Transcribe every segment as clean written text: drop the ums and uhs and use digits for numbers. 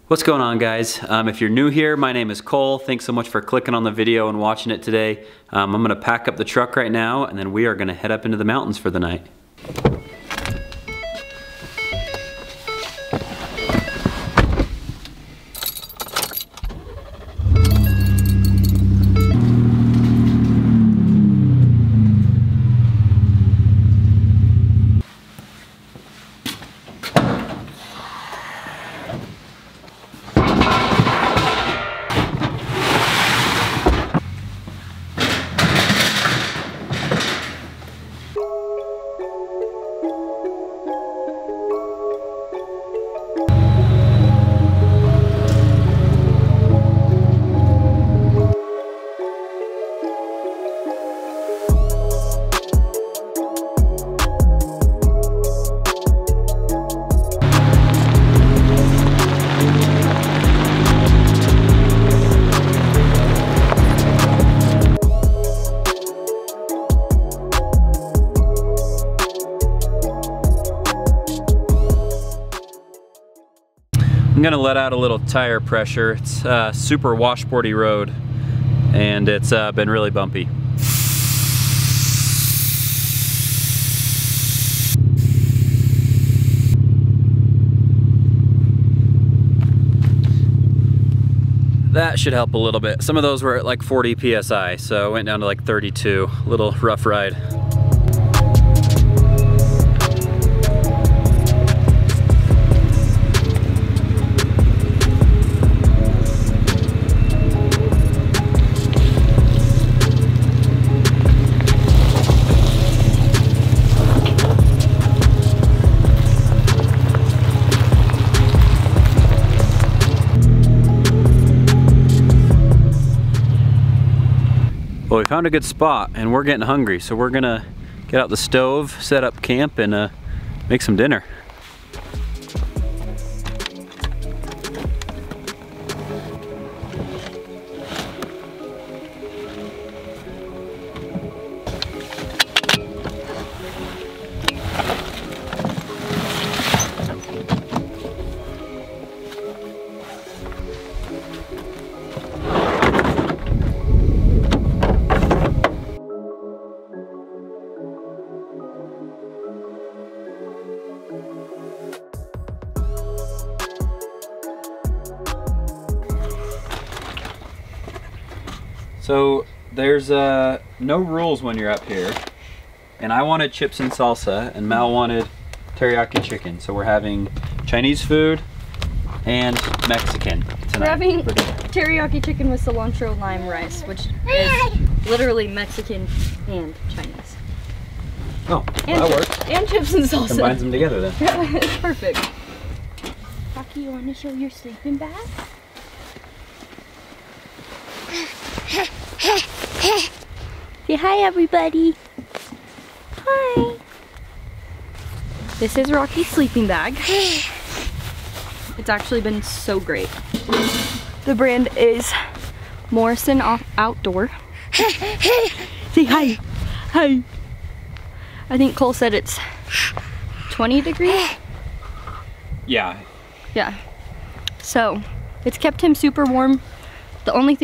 What's going on, guys? If you're new here, my name is Cole. Thanks so much for clicking on the video and watching it today. I'm gonna pack up the truck right now and then we are gonna head up into the mountains for the night. I'm gonna let out a little tire pressure. It's a super washboardy road and it's been really bumpy. That should help a little bit. Some of those were at like 40 PSI, so I went down to like 32. Little rough ride. Well, we found a good spot and we're getting hungry, so we're gonna get out the stove, set up camp, and make some dinner. So there's no rules when you're up here, and I wanted chips and salsa and Mal wanted teriyaki chicken, so we're having Chinese food and Mexican tonight. We're having teriyaki chicken with cilantro lime rice, which is literally Mexican and Chinese. Oh, well, that works. And chips and salsa. Combines them together then. Yeah, it's perfect. Rocky, you want to show your sleeping bag? Say hi, everybody. Hi. This is Rocky's sleeping bag. It's actually been so great. The brand is Morrison Outdoor. Say hi. Hi. I think Cole said it's 20 degrees. Yeah. Yeah. So it's kept him super warm. The only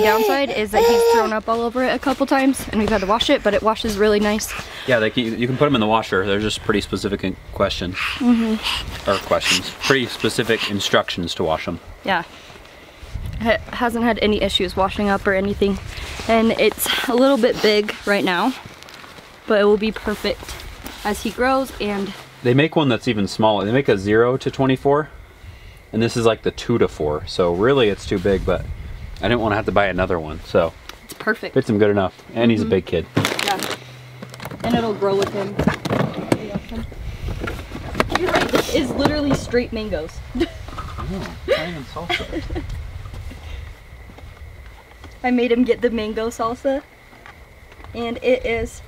downside is that he's thrown up all over it a couple times and we've had to wash it, but it washes really nice. Yeah, you can put them in the washer. They're just pretty specific questions. Or questions. Pretty specific instructions to wash them. Yeah. It hasn't had any issues washing up or anything. And it's a little bit big right now, but it will be perfect as he grows. And they make one that's even smaller. They make a 0 to 24. And this is like the 2 to 4. So really it's too big, but I didn't want to have to buy another one, so it's perfect. Fits him good enough, and he's a big kid. Yeah, and it'll grow with him. You're right. This is literally straight mangoes. Oh, not even salsa. I made him get the mango salsa, and it is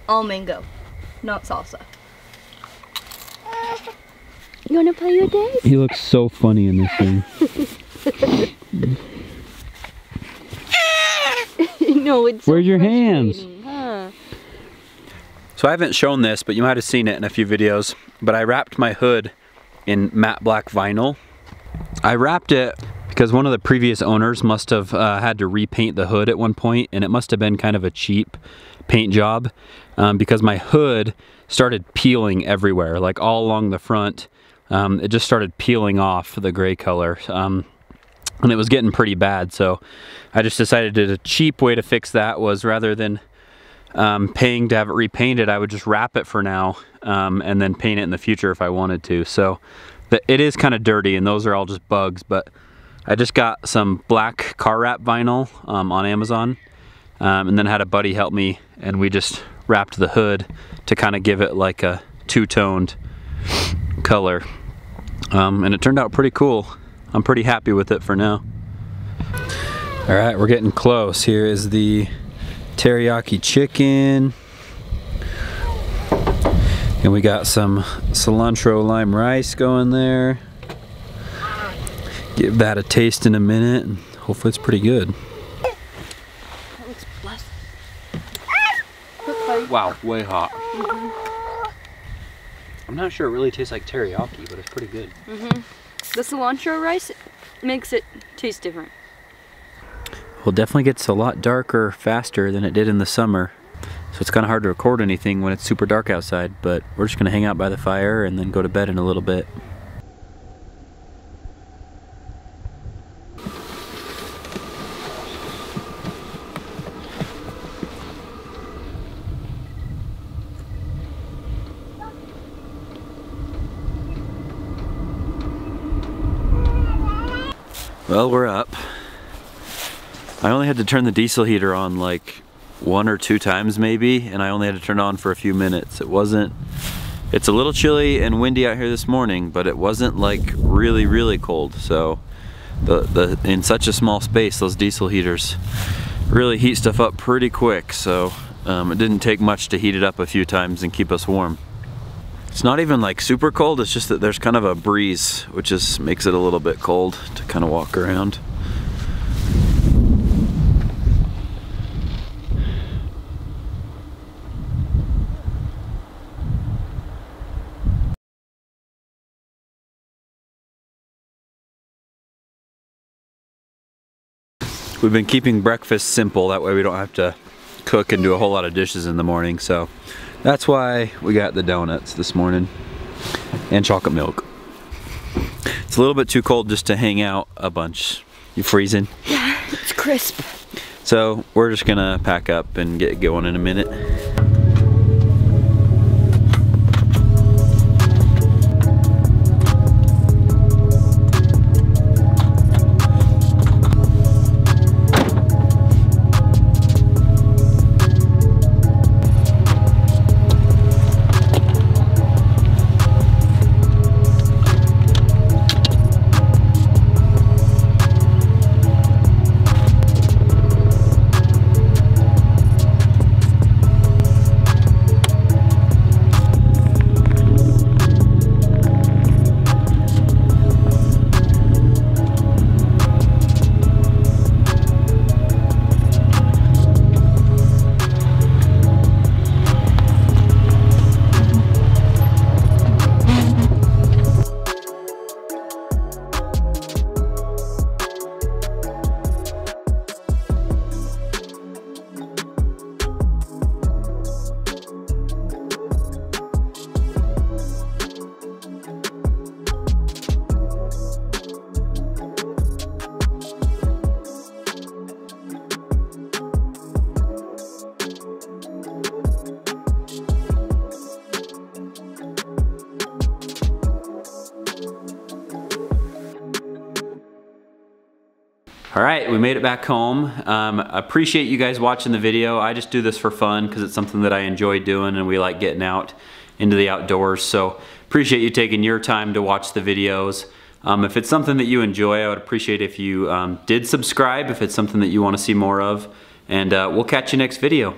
all mango, not salsa. You wanna play with this? He looks so funny in this thing. No, it's so where's your hands? Huh? So I haven't shown this, but you might have seen it in a few videos, but I wrapped my hood in matte black vinyl. I wrapped it because one of the previous owners must have had to repaint the hood at one point, and it must have been kind of a cheap paint job because my hood started peeling everywhere, like all along the front. It just started peeling off the gray color, and it was getting pretty bad. So I just decided that a cheap way to fix that was, rather than paying to have it repainted, I would just wrap it for now and then paint it in the future if I wanted to. So it is kind of dirty, and those are all just bugs, but I just got some black car wrap vinyl on Amazon, and then had a buddy help me, and we just wrapped the hood to kind of give it like a two-toned color, and it turned out pretty cool. I'm pretty happy with it for now. All right, we're getting close. Here is the teriyaki chicken, and we got some cilantro lime rice going there. Give that a taste in a minute, and hopefully it's pretty good. That looks blessed. Wow, way hot. I'm not sure it really tastes like teriyaki, but it's pretty good. The cilantro rice makes it taste different. Well, it definitely gets a lot darker faster than it did in the summer. So it's kind of hard to record anything when it's super dark outside, but we're just gonna hang out by the fire and then go to bed in a little bit. Well, we're up. I only had to turn the diesel heater on like 1 or 2 times maybe, and I only had to turn it on for a few minutes. It's a little chilly and windy out here this morning, but it wasn't like really cold. So in such a small space, those diesel heaters really heat stuff up pretty quick. So it didn't take much to heat it up a few times and keep us warm. It's not even like super cold, it's just that there's kind of a breeze, which just makes it a little bit cold to kind of walk around. We've been keeping breakfast simple, that way we don't have to cook and do a whole lot of dishes in the morning, so that's why we got the donuts this morning and chocolate milk. It's a little bit too cold just to hang out a bunch. You freezing? Yeah, it's crisp. So we're just gonna pack up and get going in a minute. All right, we made it back home. Appreciate you guys watching the video. I just do this for fun because it's something that I enjoy doing, and we like getting out into the outdoors. So appreciate you taking your time to watch the videos. If it's something that you enjoy, I would appreciate if you did subscribe if it's something that you want to see more of. And we'll catch you next video.